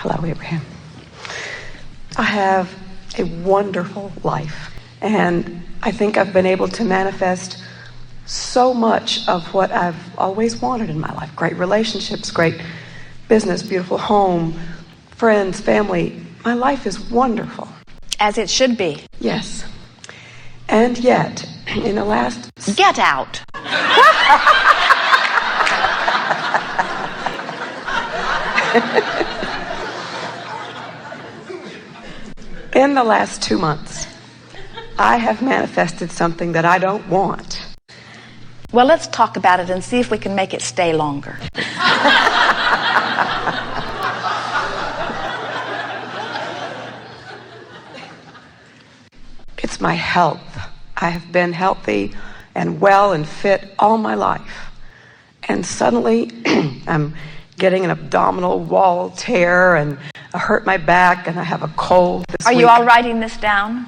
Hello, Abraham. I have a wonderful life, and I think I've been able to manifest so much of what I've always wanted in my life. Great relationships, great business, beautiful home, friends, family. My life is wonderful. As it should be. Yes. And yet, in the last... Get out! In the last 2 months, I have manifested something that I don't want. Well, let's talk about it and see if we can make it stay longer. It's my health. I have been healthy and well and fit all my life. And suddenly, I'm getting an abdominal wall tear, and I hurt my back, and I have a cold this week. Are you all writing this down?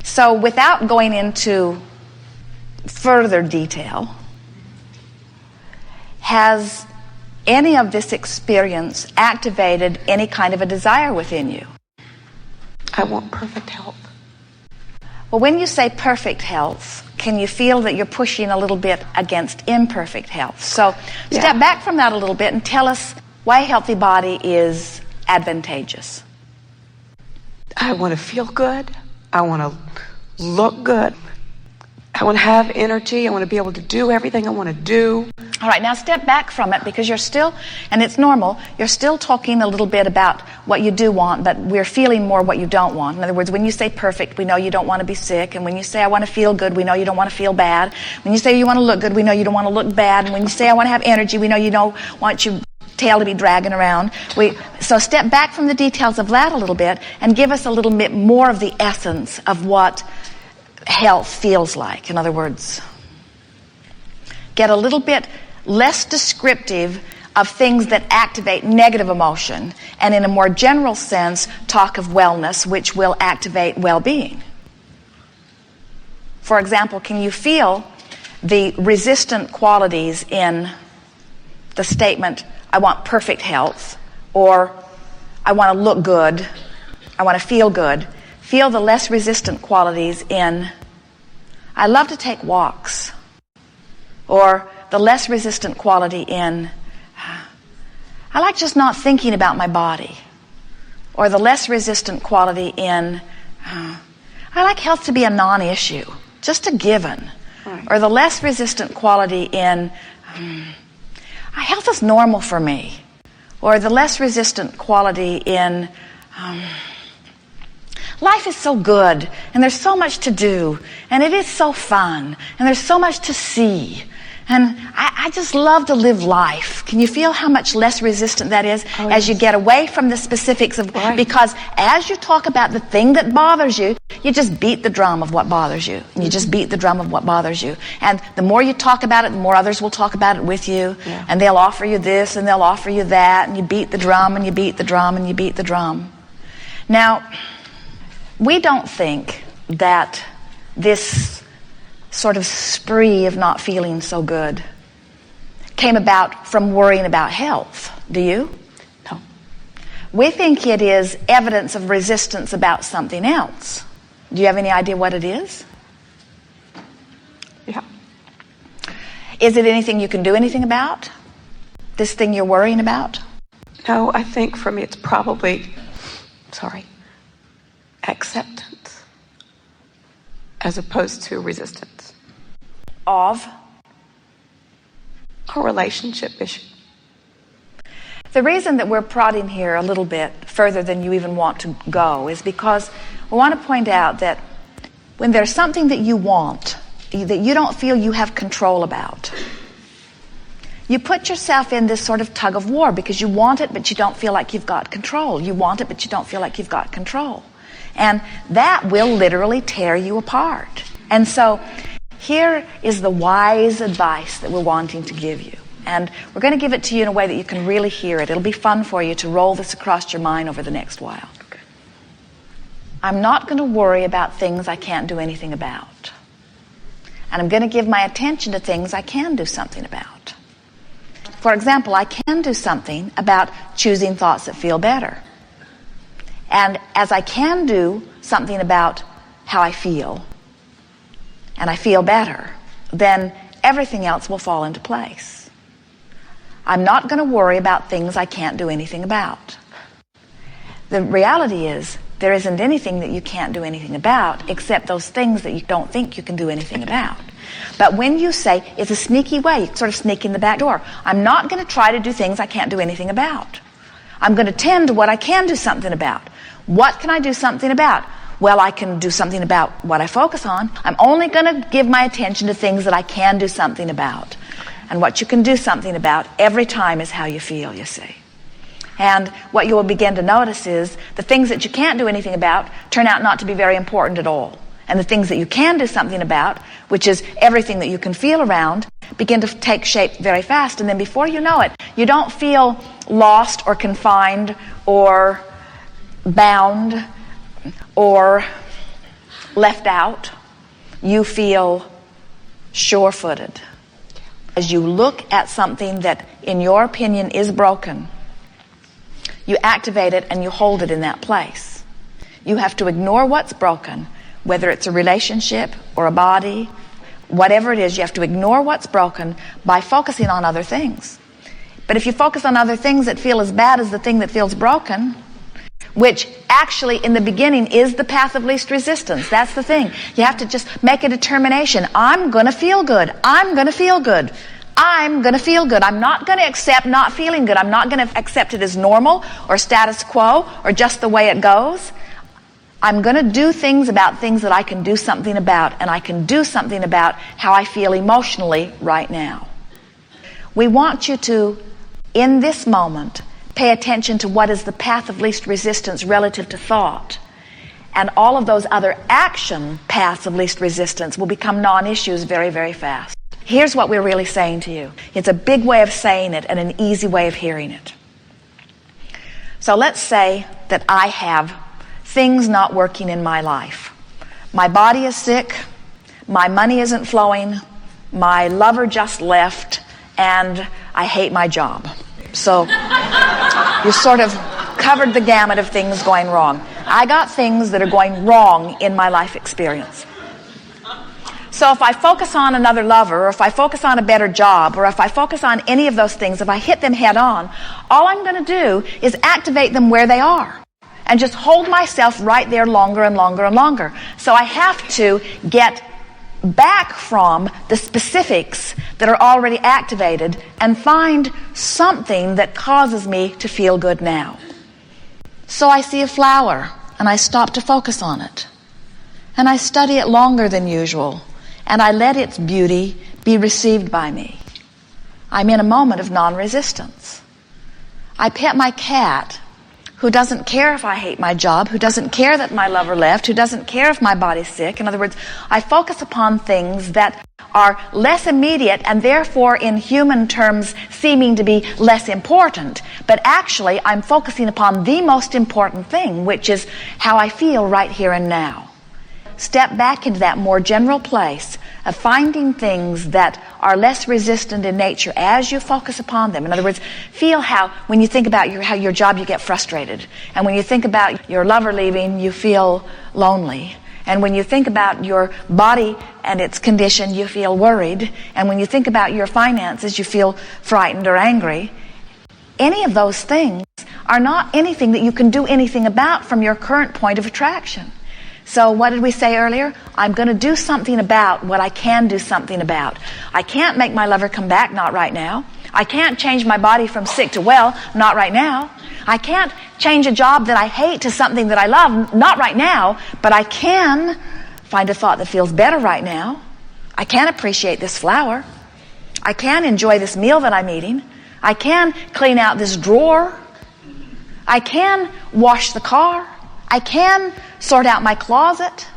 So without going into further detail, has any of this experience activated any kind of a desire within you? I want perfect health. Well, when you say perfect health, can you feel that you're pushing a little bit against imperfect health? So step back from that a little bit and tell us why a healthy body is advantageous. I want to feel good. I want to look good. I want to have energy. I want to be able to do everything I want to do. All right, now step back from it, because you're still, and it's normal, you're still talking a little bit about what you do want, but we're feeling more what you don't want. In other words, when you say perfect, we know you don't want to be sick. And when you say I want to feel good, we know you don't want to feel bad. When you say you want to look good, we know you don't want to look bad. And when you say I want to have energy, we know you don't want your tail to be dragging around. So step back from the details of that a little bit and give us a little bit more of the essence of what health feels like. In other words, get a little bit less descriptive of things that activate negative emotion, and in a more general sense, talk of wellness, which will activate well-being. For example, can you feel the resistant qualities in the statement, I want perfect health, or I want to look good, I want to feel good? Feel the less resistant qualities in, I love to take walks, or the less resistant quality in, I like just not thinking about my body, or the less resistant quality in, I like health to be a non-issue, just a given, right. Or the less resistant quality in, health is normal for me, or the less resistant quality in, life is so good, and there's so much to do, and it is so fun, and there's so much to see, and I just love to live life. Can you feel how much less resistant that is as you get away from the specifics of, right. Because as you talk about the thing that bothers you, you just beat the drum of what bothers you, and you just beat the drum of what bothers you. And the more you talk about it, the more others will talk about it with you, and they'll offer you this, and they'll offer you that, and you beat the drum, and you beat the drum, and you beat the drum. Now, we don't think that this sort of spree of not feeling so good came about from worrying about health. Do you? No. We think it is evidence of resistance about something else. Do you have any idea what it is? Yeah. Is it anything you can do anything about? This thing you're worrying about? No, I think for me it's probably, acceptance as opposed to resistance. Of? A relationship issue. The reason that we're prodding here a little bit further than you even want to go is because we want to point out that when there's something that you want, that you don't feel you have control about, you put yourself in this sort of tug-of-war because you want it, but you don't feel like you've got control. You want it, but you don't feel like you've got control. And that will literally tear you apart. And so here is the wise advice that we're wanting to give you. And we're going to give it to you in a way that you can really hear it. It'll be fun for you to roll this across your mind over the next while. Okay. I'm not going to worry about things I can't do anything about. And I'm going to give my attention to things I can do something about. For example, I can do something about choosing thoughts that feel better. And as I can do something about how I feel, and I feel better, then everything else will fall into place. I'm not going to worry about things I can't do anything about. The reality is, there isn't anything that you can't do anything about except those things that you don't think you can do anything about. But when you say, it's a sneaky way, you sort of sneak in the back door. I'm not going to try to do things I can't do anything about. I'm going to tend to what I can do something about. What can I do something about? Well, I can do something about what I focus on. I'm only going to give my attention to things that I can do something about. And what you can do something about every time is how you feel, you see. And what you will begin to notice is the things that you can't do anything about turn out not to be very important at all. And the things that you can do something about, which is everything that you can feel around, begin to take shape very fast. And then before you know it, you don't feel lost or confined or bound or left out. You feel sure-footed. As you look at something that, in your opinion, is broken, you activate it and you hold it in that place. You have to ignore what's broken, whether it's a relationship or a body, whatever it is, you have to ignore what's broken by focusing on other things. But if you focus on other things that feel as bad as the thing that feels broken, which actually in the beginning is the path of least resistance. That's the thing. You have to just make a determination. I'm going to feel good. I'm going to feel good. I'm going to feel good. I'm not going to accept not feeling good. I'm not going to accept it as normal or status quo or just the way it goes. I'm going to do things about things that I can do something about, and I can do something about how I feel emotionally right now. We want you to, in this moment, pay attention to what is the path of least resistance relative to thought. And all of those other action paths of least resistance will become non-issues very, very fast. Here's what we're really saying to you. It's a big way of saying it and an easy way of hearing it. So let's say that I have things not working in my life. My body is sick, my money isn't flowing, my lover just left, and I hate my job. So you sort of covered the gamut of things going wrong. I got things that are going wrong in my life experience. So if I focus on another lover, or if I focus on a better job, or if I focus on any of those things, if I hit them head on, all I'm going to do is activate them where they are and just hold myself right there longer and longer and longer. So I have to get back from the specifics that are already activated and find something that causes me to feel good now. So I see a flower and I stop to focus on it. And I study it longer than usual. And I let its beauty be received by me. I'm in a moment of non-resistance. I pet my cat, who doesn't care if I hate my job, who doesn't care that my lover left, who doesn't care if my body's sick. In other words, I focus upon things that are less immediate and therefore in human terms seeming to be less important. But actually I'm focusing upon the most important thing, which is how I feel right here and now. Step back into that more general place of finding things that are less resistant in nature as you focus upon them. In other words, feel how, when you think about how your job, you get frustrated. And when you think about your lover leaving, you feel lonely. And when you think about your body and its condition, you feel worried. And when you think about your finances, you feel frightened or angry. Any of those things are not anything that you can do anything about from your current point of attraction. So what did we say earlier? I'm going to do something about what I can do something about. I can't make my lover come back, not right now. I can't change my body from sick to well, not right now. I can't change a job that I hate to something that I love, not right now. But I can find a thought that feels better right now. I can appreciate this flower. I can enjoy this meal that I'm eating. I can clean out this drawer. I can wash the car. I can sort out my closet.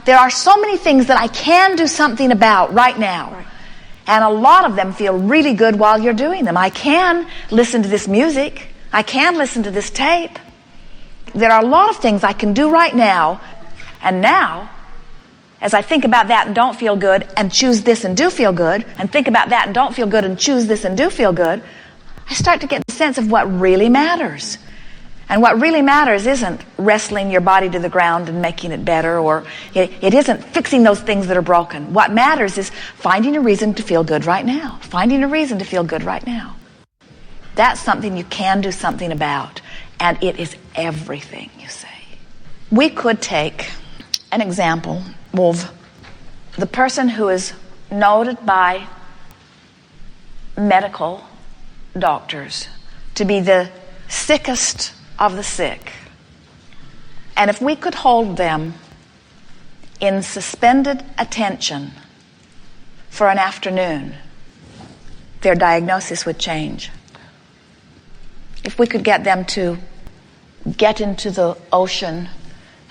There are so many things that I can do something about right now. Right. And a lot of them feel really good while you're doing them. I can listen to this music. I can listen to this tape. There are a lot of things I can do right now. And now, as I think about that and don't feel good and choose this and do feel good, and think about that and don't feel good and choose this and do feel good, I start to get the sense of what really matters. And what really matters isn't wrestling your body to the ground and making it better, or it isn't fixing those things that are broken. What matters is finding a reason to feel good right now. Finding a reason to feel good right now. That's something you can do something about, and it is everything, you say. We could take an example of the person who is noted by medical doctors to be the sickest of the sick. And if we could hold them in suspended attention for an afternoon, their diagnosis would change. If we could get them to get into the ocean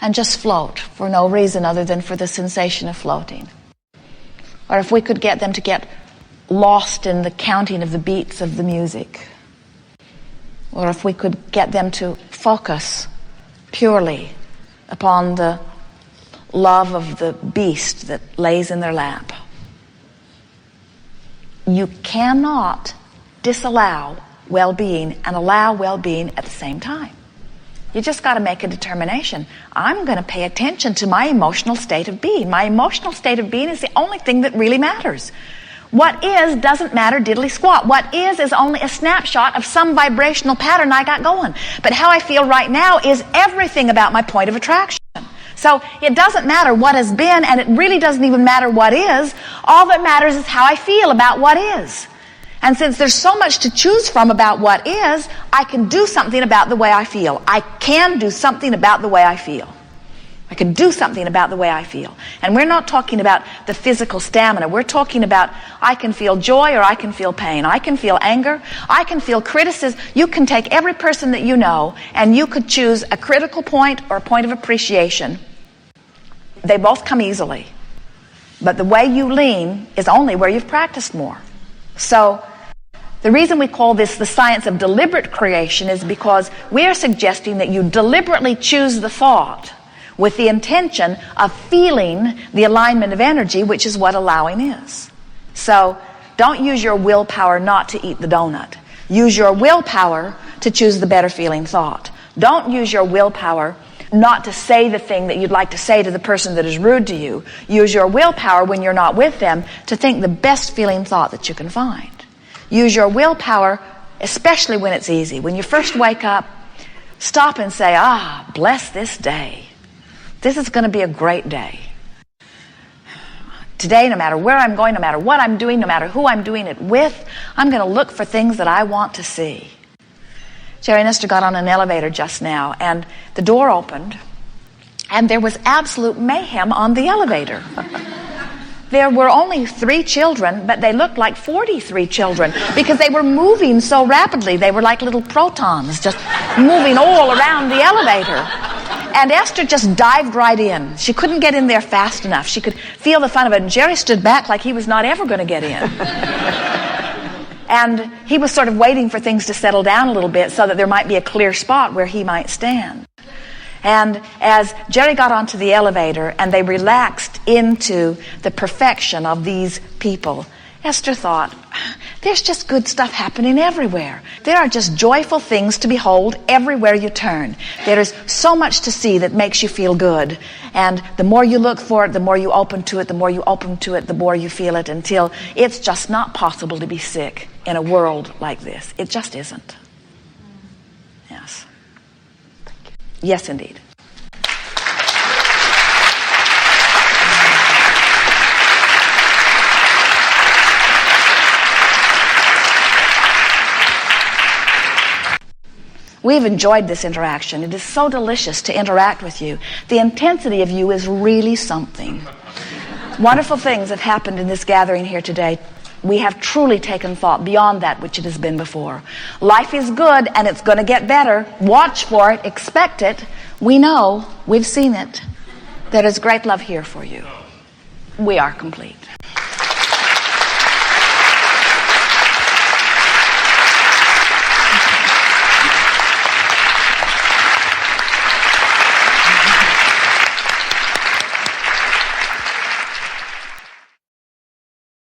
and just float for no reason other than for the sensation of floating. Or if we could get them to get lost in the counting of the beats of the music. Or if we could get them to focus purely upon the love of the beast that lays in their lap. You cannot disallow well-being and allow well-being at the same time. You just got to make a determination. I'm going to pay attention to my emotional state of being. My emotional state of being is the only thing that really matters. What is doesn't matter diddly squat. What is only a snapshot of some vibrational pattern I got going. But how I feel right now is everything about my point of attraction. So it doesn't matter what has been, and it really doesn't even matter what is. All that matters is how I feel about what is. And since there's so much to choose from about what is, I can do something about the way I feel. I can do something about the way I feel. I can do something about the way I feel. And we're not talking about the physical stamina. We're talking about I can feel joy or I can feel pain. I can feel anger. I can feel criticism. You can take every person that you know and you could choose a critical point or a point of appreciation. They both come easily. But the way you lean is only where you've practiced more. So the reason we call this the science of deliberate creation is because we are suggesting that you deliberately choose the thought with the intention of feeling the alignment of energy, which is what allowing is. So don't use your willpower not to eat the donut. Use your willpower to choose the better feeling thought. Don't use your willpower not to say the thing that you'd like to say to the person that is rude to you. Use your willpower when you're not with them to think the best feeling thought that you can find. Use your willpower, especially when it's easy. When you first wake up, stop and say, bless this day. This is going to be a great day. Today, no matter where I'm going, no matter what I'm doing, no matter who I'm doing it with, I'm going to look for things that I want to see. Jerry and Esther got on an elevator just now, and the door opened, and there was absolute mayhem on the elevator. There were only 3 children, but they looked like 43 children because they were moving so rapidly. They were like little protons just moving all around the elevator. And Esther just dived right in. She couldn't get in there fast enough. She could feel the fun of it. And Jerry stood back like he was not ever going to get in. And he was sort of waiting for things to settle down a little bit so that there might be a clear spot where he might stand. And as Jerry got onto the elevator and they relaxed into the perfection of these people, Esther thought, there's just good stuff happening everywhere. There are just joyful things to behold everywhere you turn. There is so much to see that makes you feel good. And the more you look for it, the more you open to it, the more you open to it, the more you feel it, until it's just not possible to be sick in a world like this. It just isn't. Yes. Thank you. Yes, indeed. We've enjoyed this interaction. It is so delicious to interact with you. The intensity of you is really something. Wonderful things have happened in this gathering here today. We have truly taken thought beyond that which it has been before. Life is good and it's going to get better. Watch for it. Expect it. We know. We've seen it. There is great love here for you. We are complete.